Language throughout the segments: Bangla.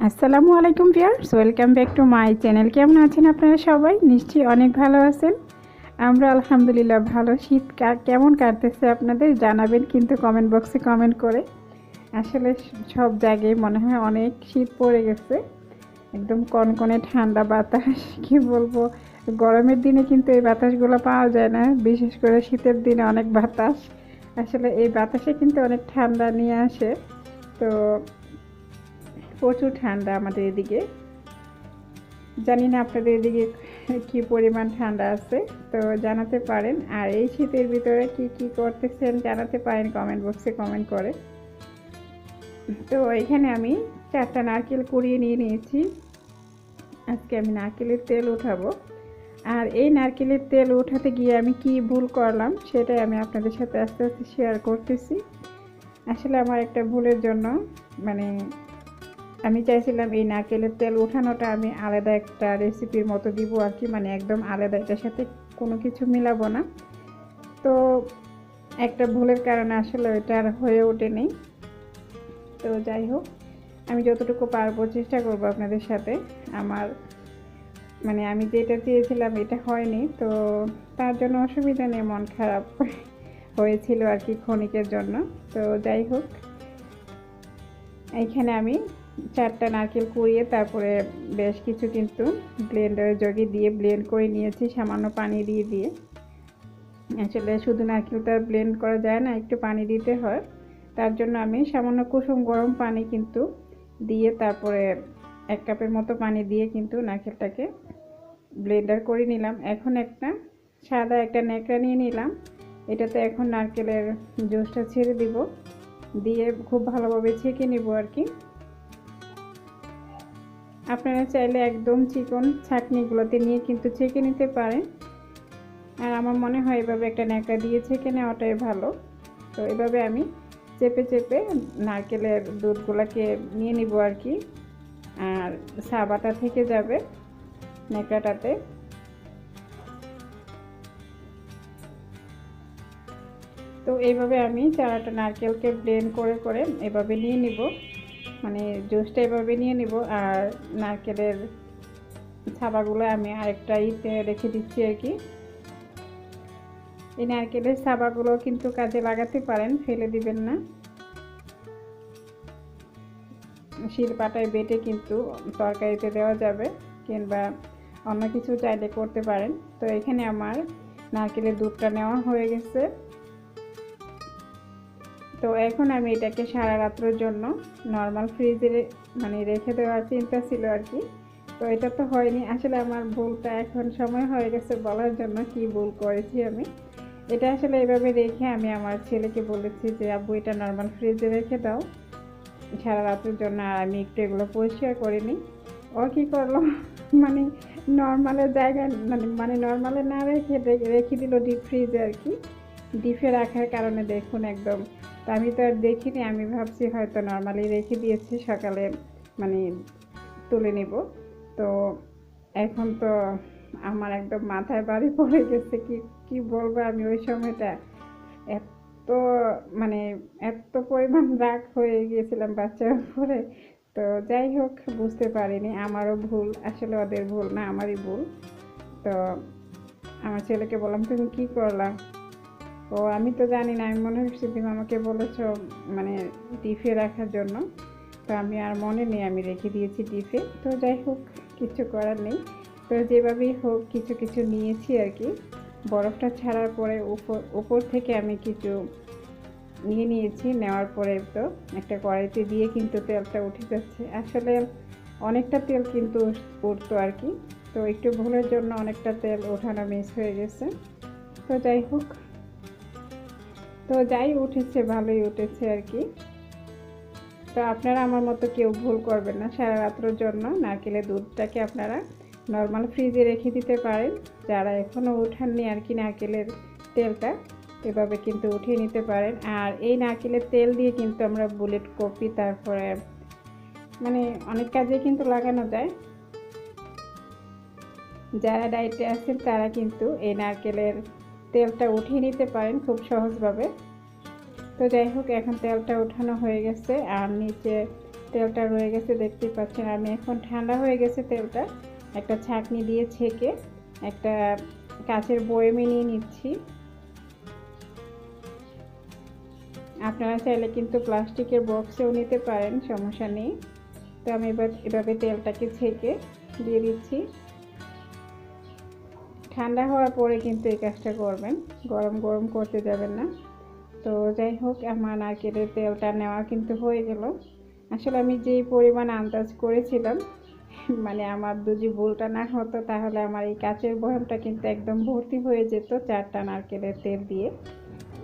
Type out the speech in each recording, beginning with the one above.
আসসালামু আলাইকুম viewers, welcome back to my channel. কেমন আছেন আপনারা সবাই? নিশ্চয়ই অনেক ভালো আছেন। আমরা আলহামদুলিল্লাহ ভালো। শীত কেমন কাটতেছে আপনাদের জানাবেন কিন্তু কমেন্ট বক্সে কমেন্ট করে। আসলে সব জায়গায় মনে হয় অনেক শীত পড়ে গেছে, একদম কনকনে ঠান্ডা বাতাস। কি বলবো, গরমের দিনে কিন্তু এই বাতাসগুলো পাওয়া যায় না, বিশেষ করে শীতের দিনে অনেক বাতাস। আসলে এই বাতাসে কিন্তু অনেক ঠান্ডা নিয়ে আসে। তো প্রচুর ঠান্ডা আমাদের এদিকে। জানি না আপনাদের এদিকে কি পরিমাণ ঠান্ডা আছে, তো জানাতে পারেন। আর এই শীতের ভিতরে কি কি করতেছেন জানাতে পারেন কমেন্ট বক্সে কমেন্ট করে। তো এখানে আমি 4টা নারকেল কুড়িয়ে নিয়ে নিয়েছি। আজকে আমি নারকেলের তেল উঠাবো। আর এই নারকেলের তেল উঠাতে গিয়ে আমি কি ভুল করলাম সেটাই আমি আপনাদের সাথে আস্তে আস্তে শেয়ার করতেছি। আসলে আমার একটা ভুলের জন্য মানে আমি চাইছিলাম এই নারকেলের তেল উঠানোটা আমি আলাদা একটা রেসিপির মতো দিব আর কি, মানে একদম আলাদা, এটার সাথে কোনো কিছু মিলাবো না। তো একটা ভুলের কারণে আসলে এটা আর হয়ে ওঠেনি। তো যাই হোক, আমি যতটুকু পারবো চেষ্টা করবো আপনাদের সাথে। আমার মানে আমি যেটা চেয়েছিলাম এটা হয়নি, তো তার জন্য অসুবিধা নেই, মন খারাপ হয়েছিল আর কি ক্ষণিকের জন্য। তো যাই হোক, এইখানে আমি 4টা নারকেল কুড়িয়ে তারপরে বেশ কিছু কিন্তু ব্লেন্ডারের জগে দিয়ে ব্লেন্ড করে নিয়েছি সামান্য পানি দিয়ে দিয়ে। আসলে শুধু নারকেলটা ব্লেন্ড করা যায় না, একটু পানি দিতে হয়। তার জন্য আমি সামান্য কুসুম গরম পানি কিন্তু দিয়ে তারপরে 1 কাপের মতো পানি দিয়ে কিন্তু নারকেলটাকে ব্লেন্ডার করে নিলাম। এখন একটা সাদা একটা ন্যাকড়া নিয়ে নিলাম, এটাতে এখন নারকেলের জুসটা ছেড়ে দিব, দিয়ে খুব ভালোভাবে ছেঁকে নিব আর কি। আপনারা চাইলে একদম চিকন ছাঁকনিগুলোতে নিয়ে কিন্তু ছেঁকে নিতে পারেন। আর আমার মনে হয় এভাবে একটা ন্যাকড়া দিয়ে ছেঁকে নেওয়াটাই ভালো। তো এভাবে আমি চেপে চেপে নারকেলের দুধগুলোকে নিয়ে নিব আর কি। আর সাবাটা থেকে যাবে ন্যাকড়াটাতে। তো এইভাবে আমি 4টা নারকেলকে ব্লেন্ড করে করে এভাবে নিয়ে নিব, মানে জুসটা এভাবে নিয়ে নিব। আর নারকেলের ছাবাগুলো আমি আরেকটা ইতে রেখে দিচ্ছি আর কি। এই নারকেলের ছাবাগুলো কিন্তু কাজে লাগাতে পারেন, ফেলে দিবেন না। শিলপাটায় বেটে কিন্তু তরকারিতে দেওয়া যাবে, কিংবা অন্য কিছু চাইলে করতে পারেন। তো এখানে আমার নারকেলের দুধটা নেওয়া হয়ে গেছে। তো এখন আমি এটাকে সারা রাত্রের জন্য নর্মাল ফ্রিজে মানে রেখে দেওয়ার চিন্তা ছিল আর কি। তো এটা তো হয়নি, আসলে আমার ভুলটা এখন সময় হয়ে গেছে বলার জন্য কি ভুল করেছি আমি। এটা আসলে এভাবে রেখে আমি আমার ছেলেকে বলেছি যে আব্বু এটা নর্মাল ফ্রিজে রেখে দাও সারা রাতের জন্য। আর আমি একটু এগুলো পরিষ্কার করে নিই। ও কী করলো, মানে নর্মালের জায়গায় মানে নর্মালে না রেখে রেখে দিল ডিপ ফ্রিজে আর কি। ডিপে রাখার কারণে দেখুন একদম, তা আমি তো আর দেখিনি, আমি ভাবছি হয়তো নর্মালি রেখে দিয়েছি, সকালে মানে তুলে নিব। তো এখন তো আমার একদম মাথায় বাড়ি পড়ে গেছে। কি কি বলবো আমি ওই সময়টা, এত মানে এত পরিমাণ রাগ হয়ে গিয়েছিলাম বাচ্চার উপরে। তো যাই হোক, বুঝতে পারিনি, আমারও ভুল, আসলে ওদের ভুল না, আমারই ভুল। তো আমার ছেলেকে বললাম তুমি কি করলা, ও আমি তো জানি না, আমি মনে করছি তুমি আমাকে বলেছো মানে ডিপে রাখার জন্য। তো আমি আর মনে নেই, আমি রেখে দিয়েছি ডিপে। তো যাই হোক, কিছু করার নেই। তো যেভাবেই হোক কিছু কিছু নিয়েছি আর কি। বরফটা ছাড়ার পরে উপর থেকে আমি কিছু নিয়ে নিয়েছি, নেওয়ার পরে তো একটা কড়াইতে দিয়ে কিন্তু তেলটা উঠে যাচ্ছে। আসলে অনেকটা তেল কিন্তু উঠতো আর কি। তো একটু ভুলের জন্য অনেকটা তেল ওঠানো মিস হয়ে গেছে। তো যাই হোক, তো যাই উঠেছে ভালোই উঠেছে আর কি। তো আপনারা আমার মতো কেউ ভুল করবেন না, সারা রাত্রের জন্য নারকেলের দুধটাকে আপনারা নর্মাল ফ্রিজে রেখে দিতে পারেন। যারা এখনও উঠাননি আর কি নারকেলের তেলটা, এভাবে কিন্তু উঠিয়ে নিতে পারেন। আর এই নারকেলের তেল দিয়ে কিন্তু আমরা বুলেট কপি, তারপরে মানে অনেক কাজে কিন্তু লাগানো যায়। যারা ডায়েটে আছেন তারা কিন্তু এই নারকেলের তেলটা উঠিয়ে নিতে পারেন খুব সহজভাবে। তো যাই হোক, এখন তেলটা ওঠানো হয়ে গেছে। আর নিচে তেলটা রয়ে গেছে দেখতে পাচ্ছেন। আমি এখন ঠান্ডা হয়ে গেছে তেলটা, একটা ছাঁকনি দিয়ে ছেঁকে একটা কাচের বয়ামে নিয়ে নিচ্ছি। আপনারা চাইলে কিন্তু প্লাস্টিকের বক্সেও নিতে পারেন, সমস্যা নেই। তো আমি এভাবে তেলটাকে ছেঁকে দিয়ে দিচ্ছি। ঠান্ডা হওয়ার পরে কিন্তু এই কাজটা করবেন, গরম গরম করতে যাবেন না। তো যাই হোক, আমার নারকেলের তেলটা নেওয়া কিন্তু হয়ে গেল। আসলে আমি যেই পরিমাণ আন্দাজ করেছিলাম, মানে আমার যদি ভুলটা না হতো তাহলে আমার এই কাচের বয়ামটা কিন্তু একদম ভর্তি হয়ে যেত 4টা নারকেলের তেল দিয়ে।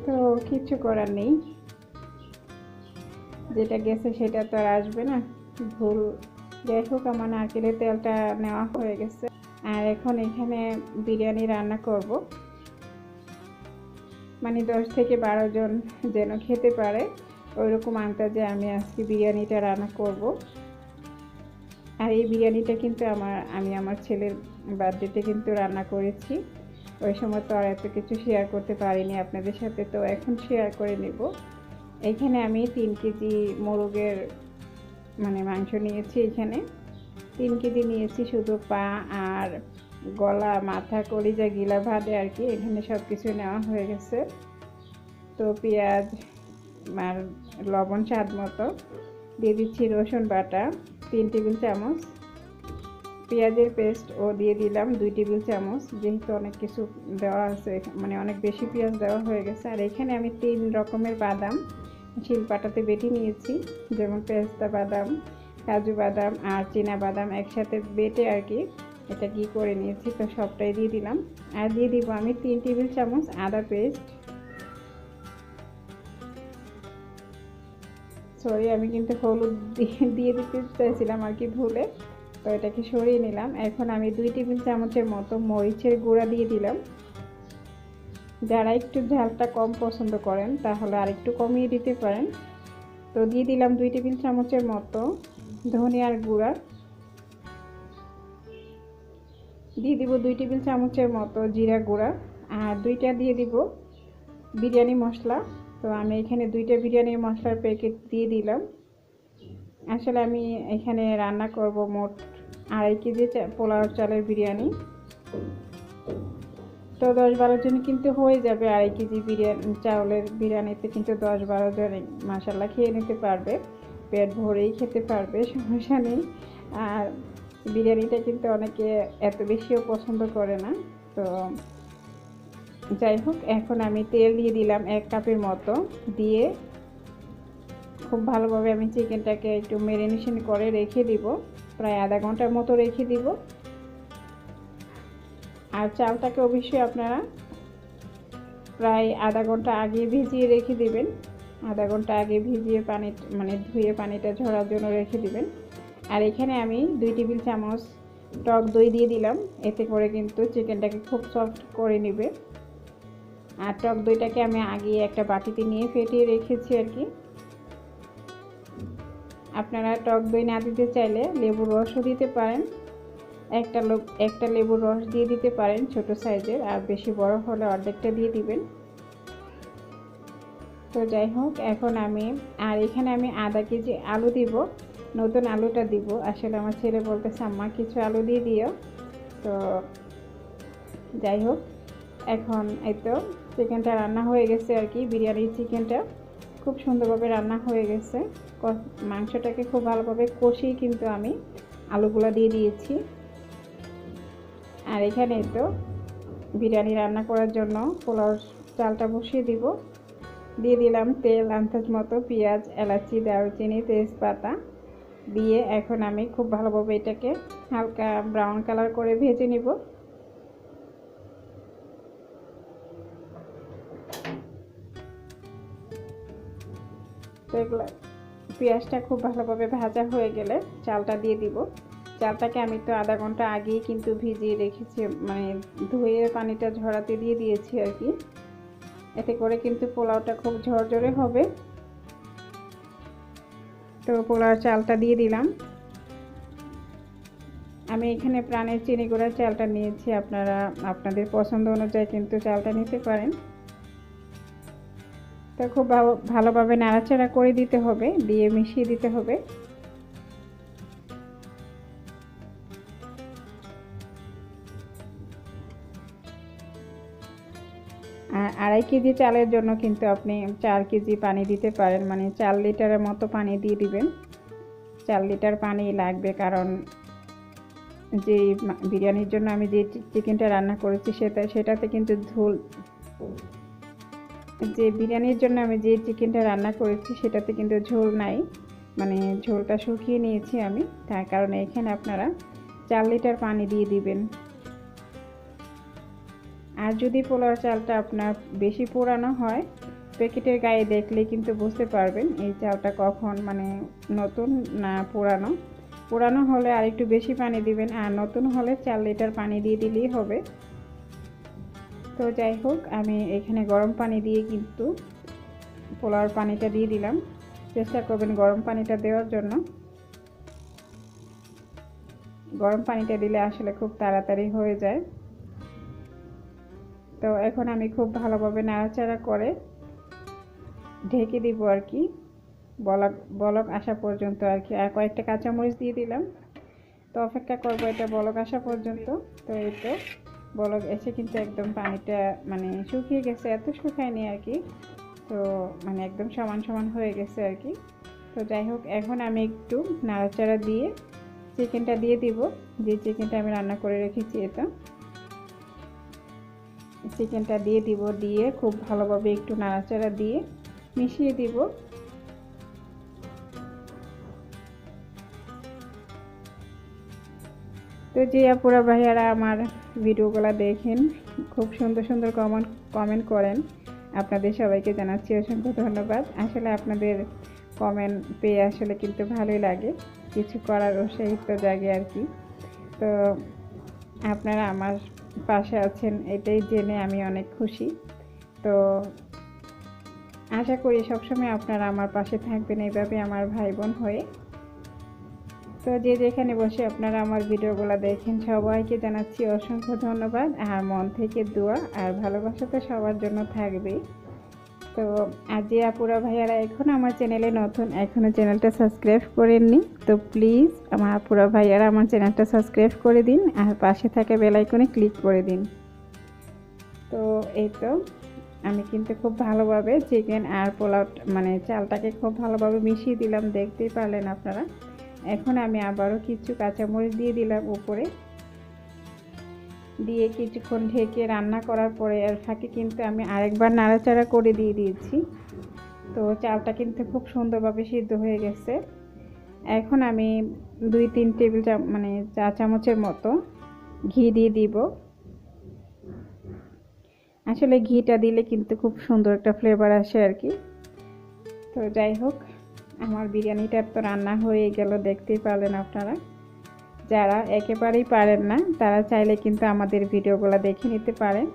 তো কিছু করার নেই, যেটা গেছে সেটা তো আর আসবে না, ভুল। যাই হোক, আমার নারকেলের তেলটা নেওয়া হয়ে গেছে। আর এখন এখানে বিরিয়ানি রান্না করব, মানে 10 থেকে 12 জন যেন খেতে পারে ওইরকম আন্দাজে আমি আজকে বিরিয়ানিটা রান্না করব। আর এই বিরিয়ানিটা কিন্তু আমি আমার ছেলের বার্থডেতে কিন্তু রান্না করেছি। ওই সময় তো আর এত কিছু শেয়ার করতে পারিনি আপনাদের সাথে, তো এখন শেয়ার করে নেব। এখানে আমি 3 কেজি মোরগের মানে মাংস নিয়েছি। এখানে 3 কেজি নিয়েছি, শুধু পা আর গলা, মাথা, কলিজা, গিলা ভাদে আর কি, এখানে সব কিছু নেওয়া হয়ে গেছে। তো পেঁয়াজ আর লবণ স্বাদ মতো দিয়ে দিচ্ছি। রসুন বাটা 3 টেবিল চামচ, পেঁয়াজের পেস্ট ও দিয়ে দিলাম 2 টেবিল চামচ, যেহেতু অনেক কিছু দেওয়া আছে, মানে অনেক বেশি পেঁয়াজ দেওয়া হয়ে গেছে। আর এখানে আমি 3 রকমের বাদাম শিলপাটাতে বেটে নিয়েছি, যেমন পেস্তা বাদাম, কাজু বাদাম আর চীনা বাদাম একসাথে বেটে আর কি এটা কি করে নিয়েছি। তো সবটাই দিয়ে দিলাম। আর দিয়ে দিব আমি 3 টেবিল চামচ আদা পেস্ট। সরি, আমি কিন্তু হলুদ দিয়ে দিতে চাইছিলাম আর কি ভুলে, তো এটাকে সরিয়ে নিলাম। এখন আমি 2 টেবিল চামচের মতো মরিচের গুঁড়া দিয়ে দিলাম। যারা একটু ঝালটা কম পছন্দ করেন তাহলে আর একটু কমিয়ে দিতে পারেন। তো দিয়ে দিলাম 2 টেবিল চামচের মতো ধনিয়ার গুঁড়া, দিয়ে দিব 2 টেবিল চামচের মতো জিরা গুঁড়া, আর 2টা দিয়ে দিব বিরিয়ানি মশলা। তো আমি এখানে 2টা বিরিয়ানি মশলার প্যাকেট দিয়ে দিলাম। আসলে আমি এখানে রান্না করব মোট 2.5 কেজি পোলাও চালের বিরিয়ানি। তো 10-12 জন কিন্তু হয়ে যাবে। 2.5 কেজি চাউলের বিরিয়ানিতে কিন্তু 10-12 জন মাশাআল্লাহ খেয়ে নিতে পারবে, পেট ভরেই খেতে পারবে, সমস্যা নেই। আর বিরিয়ানিটা কিন্তু অনেকে এত বেশিও পছন্দ করে না। তো যাই হোক, এখন আমি তেল দিয়ে দিলাম 1 কাপের মতো, দিয়ে খুব ভালোভাবে আমি চিকেনটাকে একটু ম্যারিনেশন করে রেখে দিব, প্রায় আধা ঘন্টার মতো রেখে দিব। আর চালটাকে অবশ্যই আপনারা প্রায় আধা ঘন্টা আগে ভিজিয়ে রেখে দিবেন। আধা ঘন্টা আগে ভিজিয়ে পানি মানে ধুয়ে পানিটা ঝরার জন্য রেখে দিবেন। আর এখানে আমি 2 টেবিল চামচ টক দই দিয়ে দিলাম, এতে করে কিন্তু চিকেনটাকে খুব সফট করে নেবে। আর টক দইটাকে আমি আগে একটা বাটিতে নিয়ে ফেটিয়ে রেখেছি আর কি। আপনারা টক দই না দিতে চাইলে লেবুর রসও দিতে পারেন, একটা লেবুর রস দিয়ে দিতে পারেন ছোট সাইজের, আর বেশি বড় হলে অর্ধেকটা দিয়ে দিবেন। তো যাই হোক, এখন এখানে আমি আধা কেজি আলু দিব, নতুন আলুটা দিব। আসলে আমার ছেলে বলতেছে আম্মা কিছু আলু দিয়ে দিও। তো যাই হোক, এখন এই তো চিকেনটা রান্না হয়ে গেছে আর কি। বিরিয়ানির চিকেনটা খুব সুন্দরভাবে রান্না হয়ে গেছে। মাংসটাকে খুব ভালোভাবে কষিয়ে কিন্তু আমি আলুগুলো দিয়ে দিয়েছি। আর এখানে তো বিরিয়ানি রান্না করার জন্য পোলাও চালটা বসিয়ে দিব। দিয়ে দিলাম তেল আন্দাজ মতো, পেঁয়াজ, এলাচি, দারুচিনি, তেজপাতা দিয়ে এখন আমি খুব ভালোভাবে এটাকে হালকা ব্রাউন কালার করে ভেজে নিব। তো এগুলো পেঁয়াজটা খুব ভালোভাবে ভাজা হয়ে গেলে চালটা দিয়ে দিব। চালটাকে আমি তো আধা ঘন্টা আগেই কিন্তু ভিজিয়ে রেখেছি, মানে ধুয়ে পানিটা ঝরাতে দিয়ে দিয়েছি আর কি। এতে করে কিন্তু পোলাওটা খুব ঝরঝরে হবে। তো পোলাও চালটা দিয়ে দিলাম। আমি এখানে প্রাণের চিনি গুঁড়ার চালটা নিয়েছি, আপনারা আপনাদের পছন্দ অনুযায়ী কিন্তু চালটা নিতে পারেন। তো খুব ভালোভাবে নাড়াচাড়া করে দিতে হবে, দিয়ে মিশিয়ে দিতে হবে। আর 2.5 কেজি চালের জন্য কিন্তু আপনি 4 কেজি পানি দিতে পারেন, মানে 4 লিটারের মতো পানি দিয়ে দিবেন। 4 লিটার পানি লাগবে, কারণ যে বিরিয়ানির জন্য আমি যে চিকেনটা রান্না করেছি সেটাতে কিন্তু যে বিরিয়ানির জন্য আমি যে চিকেনটা রান্না করেছি সেটাতে কিন্তু ঝোল নাই, মানে ঝোলটা শুকিয়ে নিয়েছি আমি, তার কারণে এখানে আপনারা 4 লিটার পানি দিয়ে দিবেন। আর যদি পোলাও চালটা আপনার বেশি পুরানো হয়, প্যাকেটের গায়ে দেখলে কিন্তু বুঝতে পারবেন এই চালটা কখন মানে নতুন না পুরানো। পুরানো হলে আর একটু বেশি পানি দিবেন, আর নতুন হলে 4 লিটার পানি দিয়ে দিলেই হবে। তো যাই হোক, আমি এখানে গরম পানি দিয়ে কিন্তু পোলাওর পানিটা দিয়ে দিলাম। চেষ্টা করবেন গরম পানিটা দেওয়ার জন্য। গরম পানিটা দিলে আসলে খুব তাড়াতাড়ি হয়ে যায়। তো এখন আমি খুব ভালোভাবে নাড়াচাড়া করে ঢেকে দিব আর কি, বলক আসা পর্যন্ত আর কি। আর কয়েকটা কাঁচামরিচ দিয়ে দিলাম। তো অপেক্ষা করবো এটা বলক আসা পর্যন্ত। তো এই তো বলক এসে কিন্তু একদম পানিটা মানে শুকিয়ে গেছে, এত শুকায়নি আর কি। তো মানে একদম সমান সমান হয়ে গেছে আর কি। তো যাই হোক, এখন আমি একটু নাড়াচাড়া দিয়ে চিকেনটা দিয়ে দিব, যে চিকেনটা আমি রান্না করে রেখেছি। এটা চিকেনটা দিয়ে দিব, দিয়ে খুব ভালোভাবে একটু নাড়াচাড়া দিয়ে মিশিয়ে দিব। তো যে আপুরা ভাইয়ারা আমার ভিডিওগুলো দেখেন, খুব সুন্দর সুন্দর কমেন্ট করেন, আপনাদের সবাইকে জানাচ্ছি অসংখ্য ধন্যবাদ। আসলে আপনাদের কমেন্ট পেয়ে আসলে কিন্তু ভালোই লাগে, কিছু করার উৎসাহিত জাগে আর কি। তো আপনারা আমার পাশে আছেন, এটাই জেনে আমি অনেক খুশি। তো আশা করি সবসময় আপনারা আমার পাশে থাকবেন এইভাবে আমার ভাই বোন হয়ে। তো যে যেখানে বসে আপনারা আমার ভিডিওগুলো দেখেন, সবাইকে জানাচ্ছি অসংখ্য ধন্যবাদ। আর মন থেকে দোয়া আর ভালোবাসা তো সবার জন্য থাকবেই। তো আর যে আপুরা ভাইয়ারা এখন আমার চ্যানেলে নতুন, এখনও চ্যানেলটা সাবস্ক্রাইব করেননি, তো প্লিজ আমার আপুরা ভাইয়ারা আমার চ্যানেলটা সাবস্ক্রাইব করে দিন, আর পাশে থাকা বেল আইকনে ক্লিক করে দিন। তো এই তো আমি কিন্তু খুব ভালোভাবে চিকেন আর পোলাও মানে চালটাকে খুব ভালোভাবে মিশিয়ে দিলাম, দেখতেই পারলেন আপনারা। এখন আমি আবারও কিছু কাঁচামরিচ দিয়ে দিলাম উপরে, দিয়ে কিছুক্ষণ ঢেকে রান্না করার পরে এর ফাঁকে কিন্তু আমি আরেকবার নাড়াচাড়া করে দিয়ে দিয়েছি। তো চালটা কিন্তু খুব সুন্দরভাবে সিদ্ধ হয়ে গেছে। এখন আমি 2-3 টেবিল মানে চা চামচের মতো ঘি দিয়ে দিব। আসলে ঘিটা দিলে কিন্তু খুব সুন্দর একটা ফ্লেভার আসে আর কি। তো যাই হোক, আমার বিরিয়ানিটা তো রান্না হয়ে গেল, দেখতেই পারলেন আপনারা। যারা একেবারেই পারেন না তারা চাইলে কিন্তু আমাদের ভিডিওগুলো দেখে নিতে পারেন,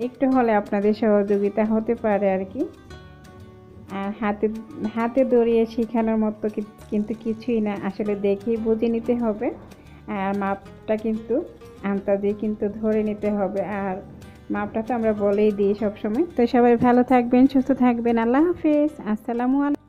একটু হলে আপনাদের সহযোগিতা হতে পারে আর কি। আর হাতে ধরিয়ে শেখানোর মতো কিন্তু কিছুই না, আসলে দেখেই বুঝে নিতে হবে। আর মাপটা কিন্তু আন্দাজে কিন্তু ধরে নিতে হবে, আর মাপটা তো আমরা বলেই দিই সবসময়। তো সবাই ভালো থাকবেন, সুস্থ থাকবেন। আল্লাহ হাফেজ, আসসালামু আলাইকুম।